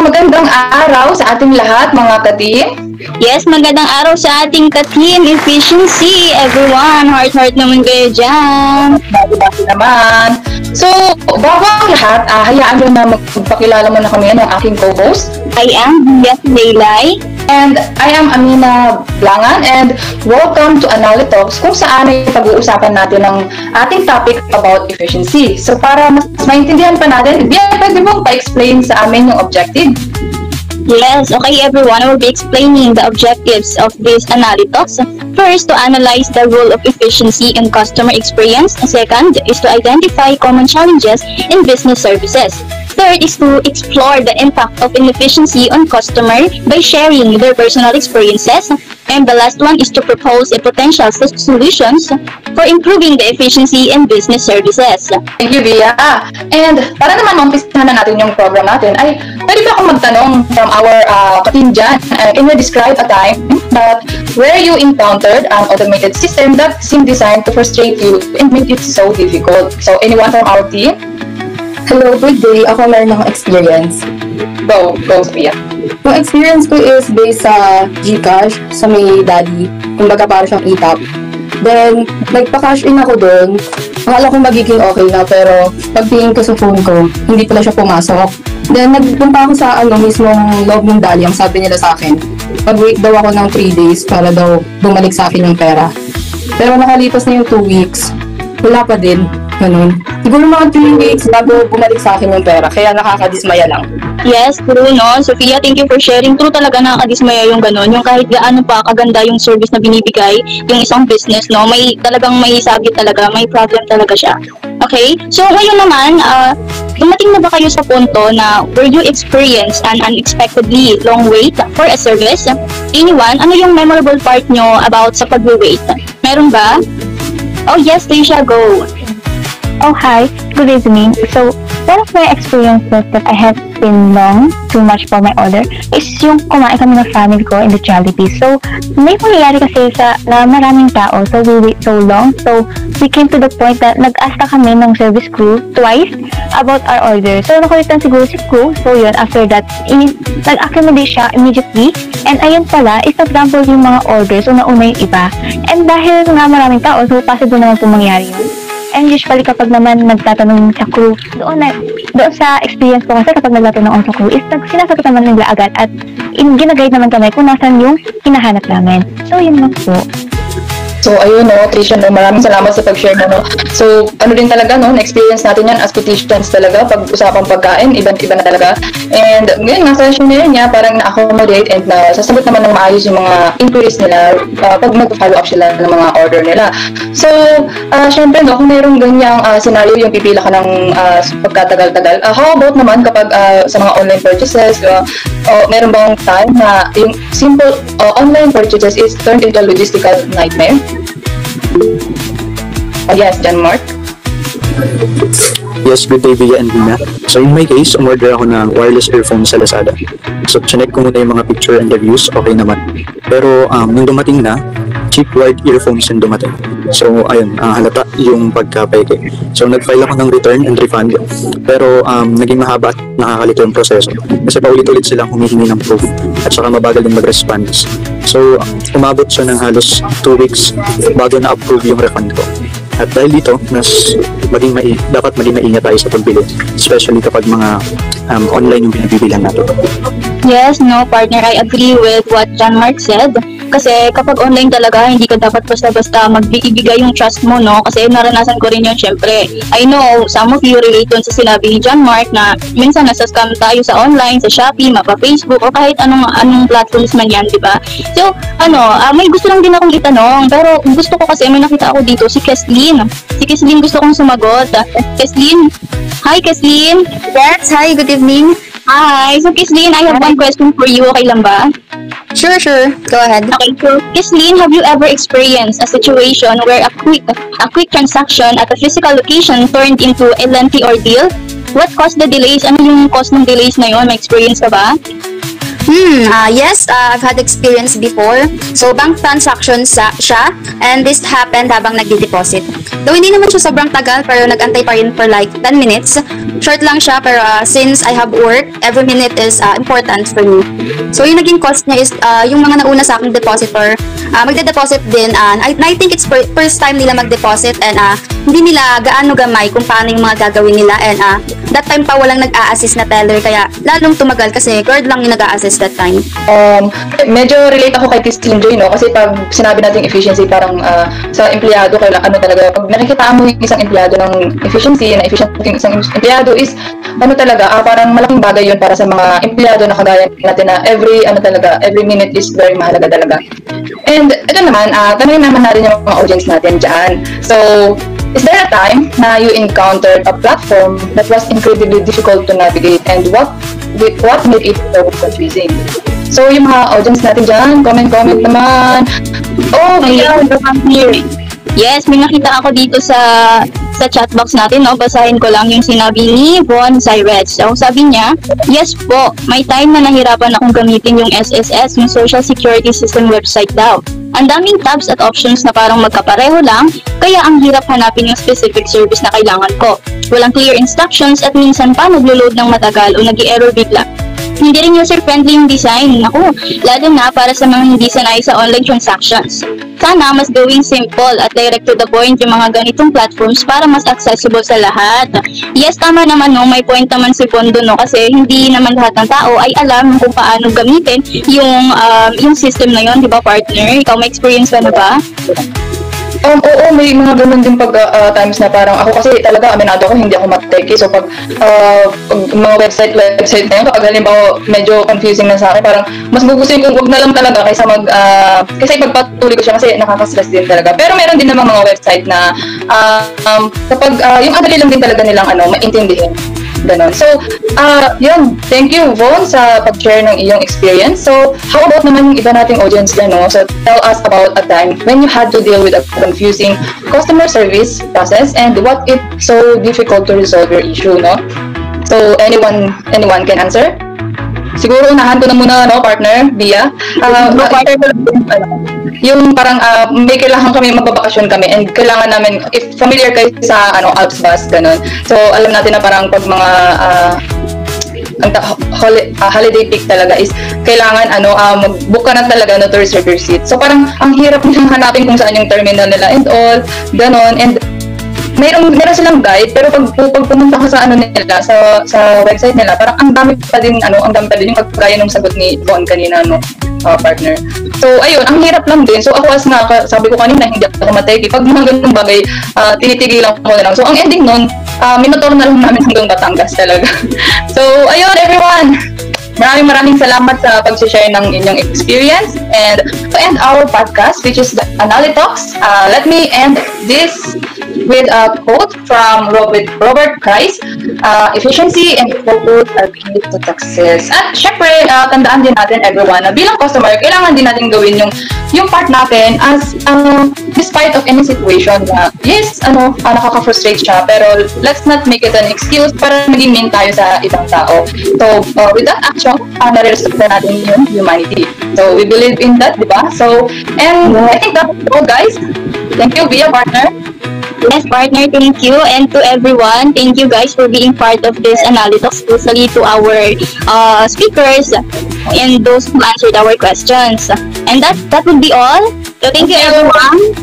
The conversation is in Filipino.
Magandang araw sa ating lahat, mga ka-team. Yes, magandang araw sa ating ka-team efficiency. Everyone, heart naman kayo dyan. Bago naman. So, bago ang lahat, hayaan nyo na magpakilala mo na kami ng aking co-host. I am Yes Laylay. And I am Amina Blangan, and welcome to Analytalks, kung saan ay pag-uusapan natin ng ating topic about efficiency. So para mas maintindihan pa natin, pwede mong pa-explain sa amin yung objective? Yes, okay everyone, I will be explaining the objectives of this Analytalks. First, to analyze the role of efficiency in customer experience. Second is to identify common challenges in business services. Third is to explore the impact of inefficiency on customer by sharing their personal experiences. And the last one is to propose a potential solutions for improving the efficiency in business services. Thank you, Bia. And para naman maumpisahan na natin yung program natin, ay pwede ba akong magtanong from our ka-team dyan? Can you describe a time that where you encountered an automated system that seemed designed to frustrate you and make it so difficult? So anyone from our team? Hello, good day. Ako meron akong experience. Go, Sophia. Yung experience ko is based sa GCash, sa may daddy. Kumbaga para siyang e-top. Then, nagpa-cash in ako doon. Akala ko magiging okay na, pero pagtingin ko sa phone ko, hindi pala siya pumasok. Then, nagpunta ako sa mismong loob ng dali. Ang sabi nila sa akin, pag-wait daw ako ng 3 days para daw bumalik sa akin yung pera. Pero nakalipas na yung 2 weeks, wala pa din. Ganun. Siguro mga 3 weeks bago bumalik sa akin yung pera. Kaya nakakadismaya lang. Yes, true, no? Sophia, thank you for sharing. True talaga, nakakadismaya yung ganun. Yung kahit gaano pa kaganda yung service na binibigay, yung isang business, no? May talagang may sabit talaga, may problem talaga siya. Okay? So, ngayon naman, dumating na ba kayo sa punto na where you experience an unexpectedly long wait for a service? Anyone, ano yung memorable part nyo about sa pag-wait? Meron ba? Oh, yes, Trisha, go. Oh, hi. Good evening. So, one of my experiences that I have been long too much for my order is yung kumain kami ng family ko in the Jollibee. So, may mangyayari kasi na maraming tao. So, we wait so long. So, we came to the point that nag-ask na kami ng service crew twice about our order. So, nakulitan siguro si crew. So, yun, after that, nag-accommodate siya immediately. And ayun pala, is example yung mga orders. So, nauna yung iba. And dahil nga maraming tao, so possible naman po mangyari yun. And usually kapag naman nagtatanong sa crew, doon sa experience ko kasi kapag nagtatanong sa crew is sinasagot naman nila agad at ginaguide naman kami kung nasan yung hinahanap namin. So yun lang po. So, ayun, no, Trisha, no, maraming salamat sa pag-share mo, no. So, ano din talaga, no, na-experience natin yan as petitions talaga, pag usapang pagkain, iba na talaga. And, ngayon, nasa session nila niya, parang na-accommodate and sasagot naman ng maayos yung mga inquiries nila pag mag-follow up sila ng mga order nila. So, syempre, no, kung mayroong ganyang scenario, yung pipila ka ng pagkatagal-tagal, how about naman kapag sa mga online purchases, meron bang time na yung simple online purchases is turned into a logistical nightmare? Yes, John Mark. Yes, good day, Bia and Lina. So in my case, umorder ako ng wireless earphone sa Lazada. So chinek ko muna yung mga picture and reviews, okay naman. Pero nung dumating na, cheap wired earphones yung dumating. So ayun, halata yung pagka-peke. So nag-file ako ng return and refund. Pero naging mahaba at nakakalito yung proseso. Kasi paulit-ulit silang humihingi ng proof at saka mabagal din mag-respond. So umabot siya ng halos 2 weeks bago na-approve yung refund ko. At dahil dito, dapat maging maingat tayo sa pagbili, especially kapag mga online yung pinabibilan natin. Yes, no, partner, I agree with what John Mark said. Kasi kapag online talaga, hindi ka dapat basta-basta magbibigay yung trust mo, no? Kasi naranasan ko rin yun, syempre. I know, some of you relate dun sa sinabi ni John Mark na minsan nasa-scam tayo sa online, sa Shopee, mapa-Facebook, o kahit anong platforms man yan, di ba? So, may gusto lang din akong itanong, pero gusto ko kasi may nakita ako dito, si Keslin. Si Keslin gusto kong sumagot. Keslin? Hi, Keslin. Yes, hi, good evening. Hi. So, Keslin, I have one question for you. Okay lang ba? Sure. Go ahead. Okay, so Kislin, have you ever experienced a situation where a quick transaction at a physical location turned into a lengthy ordeal? What caused the delays? Ano yung cause ng delays na yun? May experience ka ba? Yes, I've had experience before. So, bank transactions siya, and this happened habang nagdi-deposit. Though hindi naman siya sobrang tagal, pero nag-antay pa rin for like 10 minutes. Short lang siya, pero since I have work, every minute is important for me. So, yung naging cost niya is yung mga nauna sa aking depositor, magde-deposit din. I think it's first time nila mag-deposit and hindi nila gaano gamay kung paano yung mga gagawin nila, and that time pa walang nag-a-assist na teller, kaya lalong tumagal kasi guard lang yung nag-a-assist that time. Medyo relate ako kay Kislin Joy, no? Kasi pag sinabi natin efficiency, parang sa empleyado, kailangan ano talaga, pag nakikita mo yung isang empleyado ng efficiency, na efficient yung isang empleyado is, ano talaga, parang malaking bagay yun para sa mga empleyado na kagaya natin na every minute is very mahalaga talaga. And ito naman, tanongin naman natin yung mga audience natin dyan. So, is there a time na you encountered a platform that was incredibly difficult to navigate, and what made it so confusing? So, yung mga audience natin dyan, comment naman. Oh, yeah. Yes, may nakita ako dito sa chat box natin, no? Basahin ko lang yung sinabi ni Von Cyrez. So, sabi niya, yes po, may time na nahirapan akong gamitin yung SSS, yung Social Security System website daw. Ang daming tabs at options na parang magkapareho lang, kaya ang hirap hanapin yung specific service na kailangan ko. Walang clear instructions at minsan pa naglo-load ng matagal o nag-i-error bigla. Hindi rin user-friendly yung design. Naku, lalo na para sa mga hindi sanay sa online transactions. Sana mas gawing simple at direct to the point yung mga ganitong platforms para mas accessible sa lahat. Yes, tama naman, no, may point naman si Pondo, no, kasi hindi naman lahat ng tao ay alam kung paano gamitin yung system na yon, di ba, partner? Ikaw, may experience ka na ba? Oo, may mga ganun din pag times na parang ako kasi talaga aminado ako, hindi ako mateki. So pag mga website na yun, kapag halimbawa medyo confusing na sa akin, parang mas gugustuhin kung huwag na lang talaga kasi ipagpatuloy ko siya kasi nakaka-stress din talaga. Pero meron din naman mga website na kapag yung adali lang din talaga nilang maintindihin. Ganon. So, yun. Thank you, Von, sa pag-share ng iyong experience. So, how about naman yung iba nating audience dyan, no? So, tell us about a time when you had to deal with a confusing customer service process and what it's so difficult to resolve your issue, no? So, anyone can answer? Siguro unahan ko na muna, no, partner, Bia. Yung parang may kailangan kami, magbabakasyon kami, and kailangan namin, if familiar kayo sa Alps bus, ganun. So, alam natin na parang pag mga holiday peak talaga is kailangan mag-book ka na talaga to reserve your seat. So, parang ang hirap nilang hanapin kung saan yung terminal nila and all, ganun. And meron silang guide, pero pag pumunta ka sa nila, sa website nila, parang ang dami pa din yung kagaya ng sagot ni Von kanina, no, partner. So ayun, ang hirap lang din. So ako, as nga sabi ko kanina, hindi ako mateki. Pag mga ganung bagay, tinitigilan ko na lang. So ang ending nun, minotor na lang namin hanggang Batangas talaga. So ayun, everyone, maraming salamat sa pag-share ng inyong experience. And to end our podcast, which is the Anali Talks, let me end this with a quote from Robert Price, efficiency and focus are key to success. At syempre, tandaan din natin, everyone, na bilang customer, kailangan din natin gawin yung part natin as despite of any situation na yes, nakaka-frustrate siya, pero let's not make it an excuse para maging mean tayo sa ibang tao. So, with that action, nare-respect na natin yung humanity. So, we believe in that, di ba? So, and I think that's all, guys. Thank you, Bia, partner. Yes, partner, thank you. And to everyone, thank you guys for being part of this Analytics, especially to our speakers and those who answered our questions. And that would be all. So thank you, everyone.